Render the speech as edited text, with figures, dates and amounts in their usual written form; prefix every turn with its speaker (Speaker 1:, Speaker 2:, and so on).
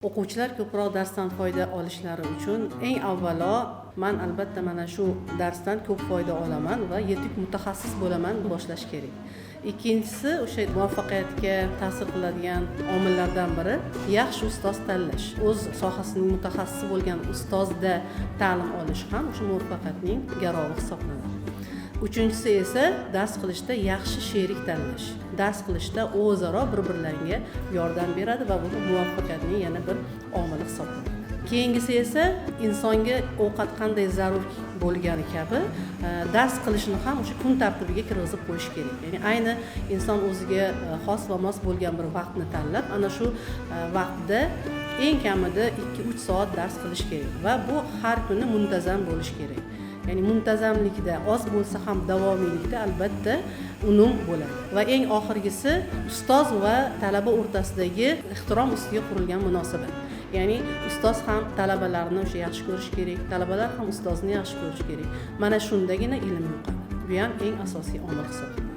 Speaker 1: O'quvchilar ko'proq darsdan foyda olishlari uchun eng avvalo men albatta mana shu darsdan ko'p foyda olaman va yetuk mutaxassis bo'laman boshlash kerak. Ikkinchisi o'sha muvaffaqiyatga ta'sir qiladigan omillardan biri yaxshi ustoz tanlash. O'z sohasining mutaxassisi bo'lgan ustozda ta'lim olish ham o'sha muvaffaqiyatning garovi hisoblanadi. Uchinchisi esa dars qilishda yaxshi sherik tanlash. Dars qilishda o'zaro bir-birlariga yordam beradi va bu muvaffaqiyatning yana bir omili hisoblanadi. Keyingisi esa insonga ovqat qanday zarur bo'lgani kabi dars qilishni ham o'sha kun tartibiga kirgizib qo'yish kerak. Ya'ni ayni inson o'ziga xos va mos bo'lgan bir vaqtni tanlab, ana shu vaqtda eng kamida 2-3 soat dars qilish kerak va bu har kuni muntazam bo'lish kerak. Ya'ni muntazamlikda oz bo'lsa ham davomiylikda albatta unum bo'ladi. Va eng oxirgisi ustoz va talaba o'rtasidagi ehtirom ustiga qurilgan munosabat. Ya'ni ustoz ham talabalarni o'sha yaxshi ko'rish kerak, talabalar ham ustozni yaxshi ko'rish kerak. Mana shundagina ilm yuqadi. Bu ham eng asosiy omil hisoblanadi.